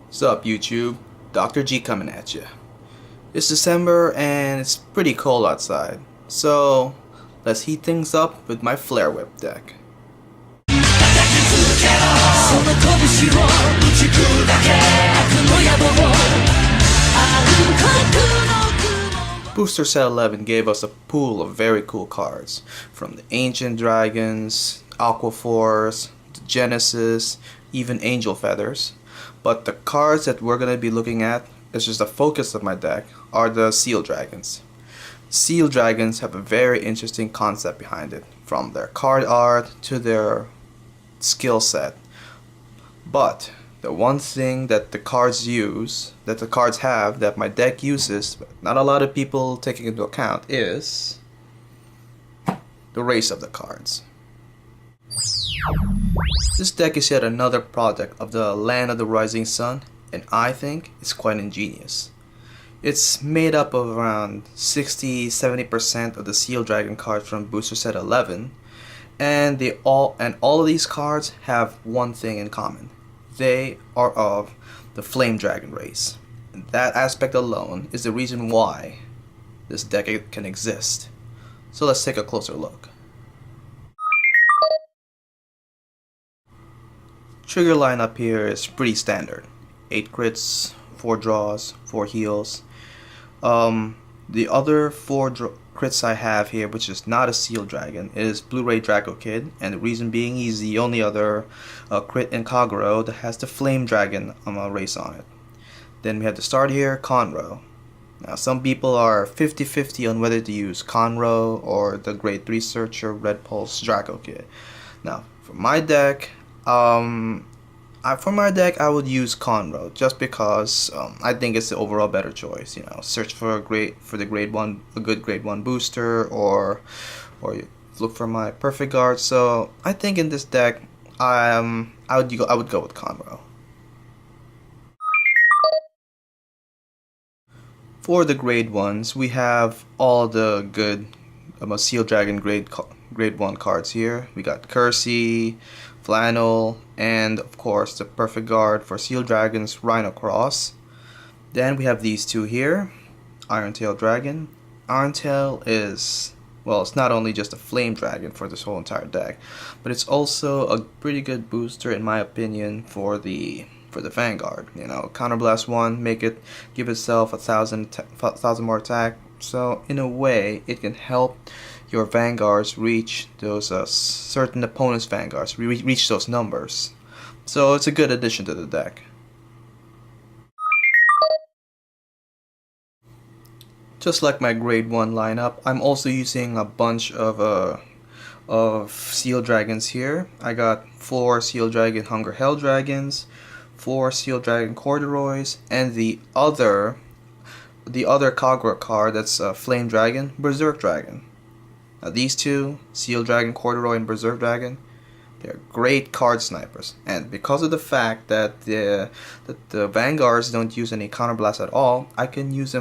What's up, YouTube? Dr. G coming at you. It's December and it's pretty cold outside, so let's heat things up with my Flare Whip deck. Booster Set 11 gave us a pool of very cool cards, from the Ancient Dragons, Aquaforce, the Genesis, even Angel Feathers. But the cards that we're going to be looking at, is just the focus of my deck, are the Seal Dragons. Seal Dragons have a very interesting concept behind it, from their card art to their skill set. But the one thing that the cards have, that my deck uses, but not a lot of people taking into account, is the race of the cards. This deck is yet another product of the Land of the Rising Sun, and I think it's quite ingenious. It's made up of around 60-70% of the Seal Dragon cards from Booster Set 11, and all of these cards have one thing in common. They are of the Flame Dragon race. And that aspect alone is the reason why this deck can exist. So let's take a closer look. Trigger lineup here is pretty standard. 8 crits, 4 draws, 4 heals. The other 4 crits I have here, which is not a Seal Dragon, is Blue-Ray Draco Kid, and the reason being he's the only other crit in Kagero that has the Flame Dragon race on it. Then we have to start here, Conroe. Now some people are 50-50 on whether to use Conroe or the Grade 3 Searcher Red Pulse Draco Kid. Now for my deck, I would use Conroe just because I think it's the overall better choice. You know, search for a good Grade 1 booster, or you look for my Perfect Guard. So I think in this deck, I would go with Conroe. For the Grade 1s, we have all the good Seal Dragon Grade 1 cards here. We got Kersey, Flannel, and of course the Perfect Guard for Seal Dragons, Rhino Cross. Then we have these two here, Iron-Tail Dragon. Iron-Tail is, well, it's not only just a Flame Dragon for this whole entire deck, but it's also a pretty good booster in my opinion for the Vanguard. You know, Counterblast 1, give itself 1,000 more attack. So in a way, it can help your Vanguards reach those certain opponents' Vanguards, reach those numbers. So it's a good addition to the deck. Just like my Grade 1 lineup, I'm also using a bunch of Seal Dragons here. I got 4 Seal Dragon Hunger Hell Dragons, 4 Seal Dragon Corduroys, and the other Kagura card that's Flame Dragon, Berserk Dragon. Now these two, Seal Dragon Corduroy and Berserk Dragon, they're great card snipers, and because of the fact that the Vanguards don't use any counterblast at all, I can use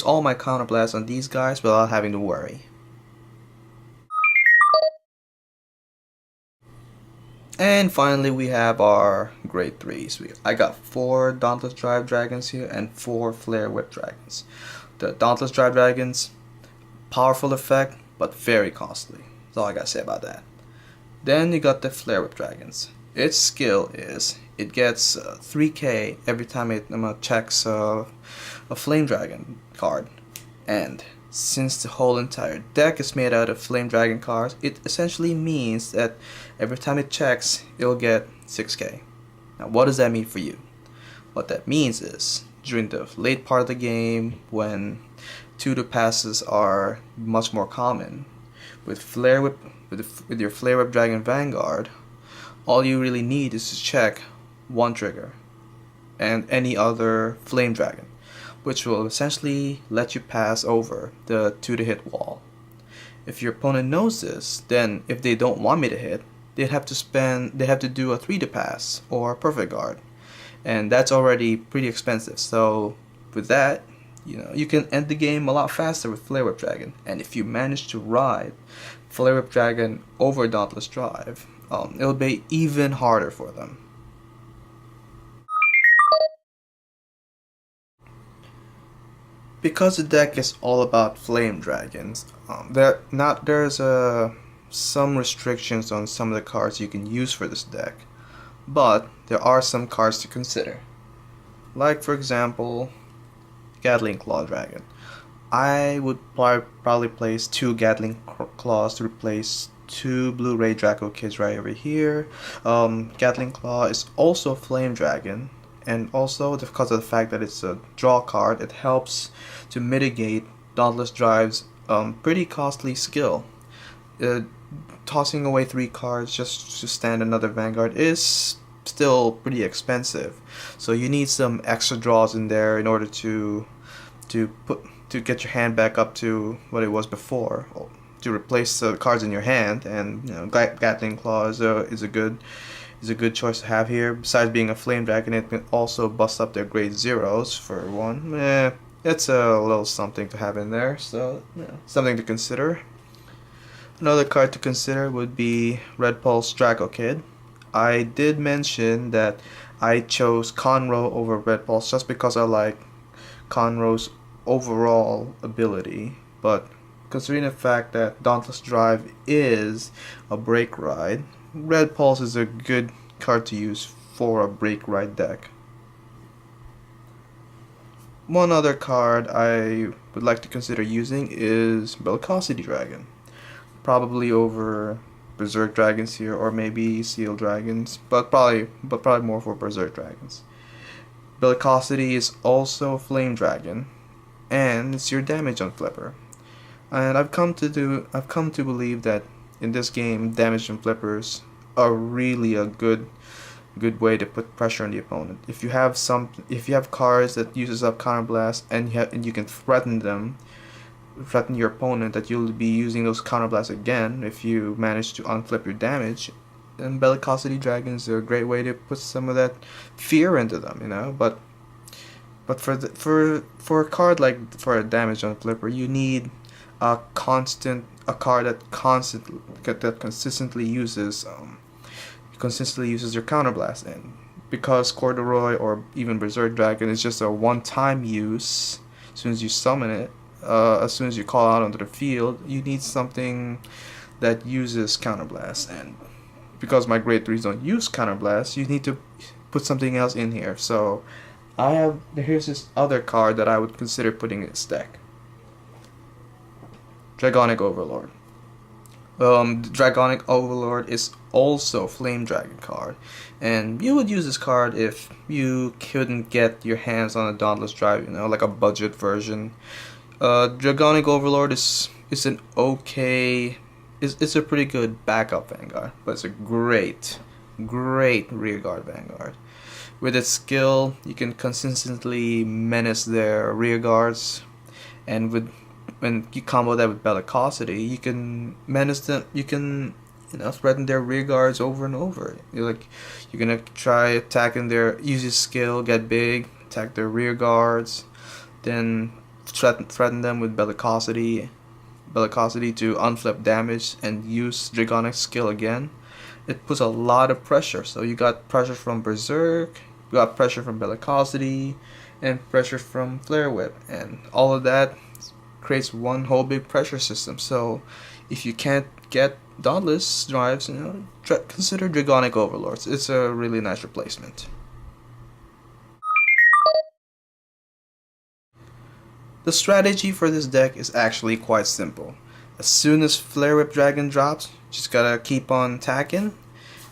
all my counterblasts on these guys without having to worry. And finally, we have our Grade 3s. I got 4 Dauntless Drive Dragons here and 4 Flare Whip Dragons. The Dauntless Drive Dragons, powerful effect, but very costly. That's all I gotta say about that. Then you got the Flare Whip Dragons. Its skill is, it gets 3k every time it checks a Flame Dragon card. And since the whole entire deck is made out of Flame Dragon cards, it essentially means that every time it checks, it'll get 6k. Now what does that mean for you? What that means is, during the late part of the game, when tutor passes are much more common, with your Flare Whip Dragon Vanguard, all you really need is to check one trigger and any other Flame Dragon, which will essentially let you pass over the 2-to-hit wall. If your opponent knows this, then if they don't want me to hit, they have to do a 3-to-pass or a Perfect Guard, and that's already pretty expensive. So with that, you know, you can end the game a lot faster with Flare Whip Dragon. And if you manage to ride Flare Whip Dragon over Dauntless Drive, it'll be even harder for them. Because the deck is all about flame dragons, there's some restrictions on some of the cards you can use for this deck, but there are some cards to consider. Like for example, Gatling Claw Dragon. I would probably place 2 Gatling Claws to replace 2 Blue-Ray Draco Kids right over here. Gatling Claw is also Flame Dragon, and also because of the fact that it's a draw card, it helps to mitigate Dauntless Drive's pretty costly skill. Tossing away 3 cards just to stand another Vanguard is still pretty expensive, so you need some extra draws in there in order to get your hand back up to what it was before, to replace the cards in your hand. And Gatling Claw is a good choice to have here. Besides being a flame dragon, it can also bust up their grade 0s for 1. It's a little something to have in there, so something to consider. Another card to consider would be Red Pulse Draco Kid. I did mention that I chose Conroe over Red Pulse just because I like Conroe's overall ability, but considering the fact that Dauntless Drive is a break ride, Red Pulse is a good card to use for a break ride deck. One other card I would like to consider using is Bellicosity Dragon, probably over Berserk Dragons here, or maybe Seal Dragons, but probably more for Berserk Dragons. Bellicosity is also a Flame Dragon, and it's your damage on flipper. And I've come to believe that in this game, damage on flippers are really a good way to put pressure on the opponent. If you have cards that uses up counterblast, and you can threaten your opponent that you'll be using those counterblasts again if you manage to unflip your damage, and Bellicosity Dragons are a great way to put some of that fear into them, But for a card like for a damage on flipper, you need a card that consistently uses your counterblast. And because Corduroy or even Berserk Dragon is just a one-time use, as soon as you summon it, as soon as you call out onto the field, you need something that uses counterblast. And because my grade 3s don't use counterblast, you need to put something else in here. So here's this other card that I would consider putting in this deck. Dragonic Overlord. Dragonic Overlord is also Flame Dragon card, and you would use this card if you couldn't get your hands on a Dauntless Drive, like a budget version. Dragonic Overlord is a pretty good backup Vanguard, but it's a great rearguard Vanguard. With its skill, you can consistently menace their rearguards, and when you combo that with Bellicosity, you can menace them. You can threaten their rearguards over and over. You're gonna try attacking use your skill, get big, attack their rearguards, then threaten them with Bellicosity to unflip damage and use Dragonic skill again. It puts a lot of pressure. So you got pressure from Berserk, you got pressure from Bellicosity, and pressure from Flare Whip, and all of that creates one whole big pressure system. So if you can't get Dauntless Drives, consider Dragonic Overlords. It's a really nice replacement. The strategy for this deck is actually quite simple. As soon as Flare Whip Dragon drops, just gotta keep on attacking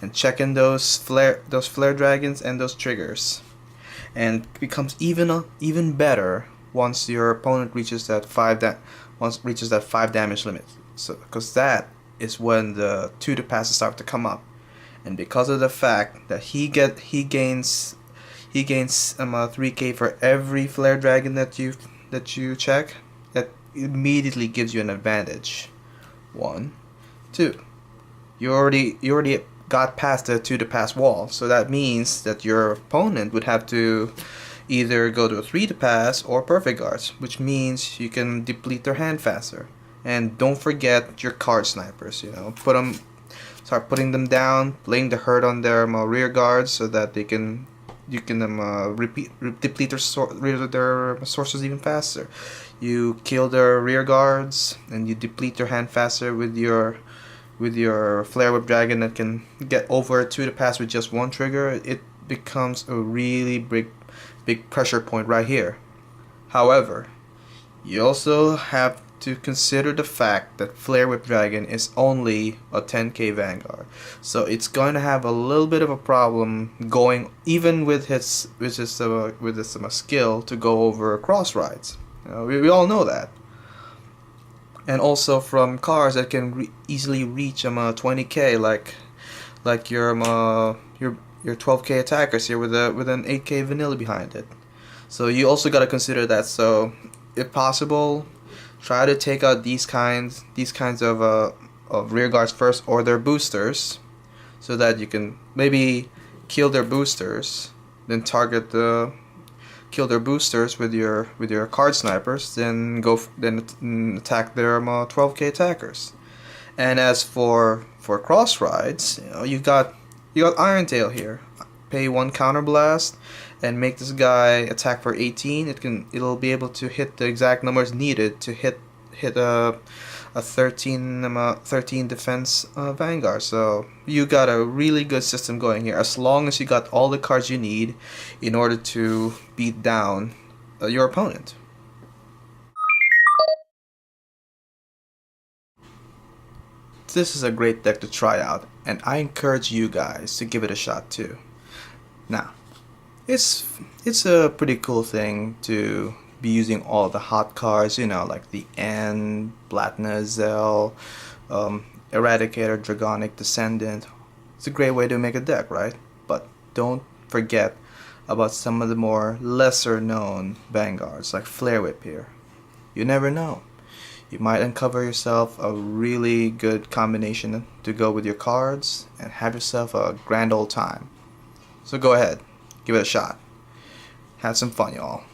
and checking those flare dragons and those triggers. And it becomes even better once your opponent reaches that 5 damage limit. So because that is when the 2 to passes start to come up. And because of the fact that he gains 3k for every flare dragon that you check, that immediately gives you an advantage. 1, 2. You already got past the 2 to pass wall, so that means that your opponent would have to either go to a 3 to pass or perfect guards, which means you can deplete their hand faster. And don't forget your card snipers. Start putting them down, laying the hurt on their rear guards so that they can deplete their sources even faster. You kill their rear guards and you deplete their hand faster with your flare whip dragon that can get over to the pass with just one trigger. It becomes a really big pressure point right here. However, you also have to consider the fact that Flare Whip Dragon is only a 10k Vanguard, so it's going to have a little bit of a problem going even with his skill to go over cross rides. We all know that, and also from cars that can easily reach 20k, like your 12k attackers here with an 8k vanilla behind it. So you also got to consider that. So if possible, try to take out these kinds of rear guards first, or their boosters, so that you can maybe kill their boosters, then kill their boosters with your card snipers, then attack their 12k attackers. And as for cross rides, you got Iron-Tail here. Pay 1 counter blast and make this guy attack for 18. It'll be able to hit the exact numbers needed to hit a 13 defense Vanguard. So you got a really good system going here, as long as you got all the cards you need in order to beat down your opponent. This is a great deck to try out, and I encourage you guys to give it a shot too. Now, it's a pretty cool thing to be using all the hot cards, like the N, Blatnazel, Eradicator, Dragonic Descendant. It's a great way to make a deck, right? But don't forget about some of the more lesser known Vanguards, like Flare Whip here. You never know. You might uncover yourself a really good combination to go with your cards and have yourself a grand old time. So go ahead, give it a shot. Have some fun, y'all.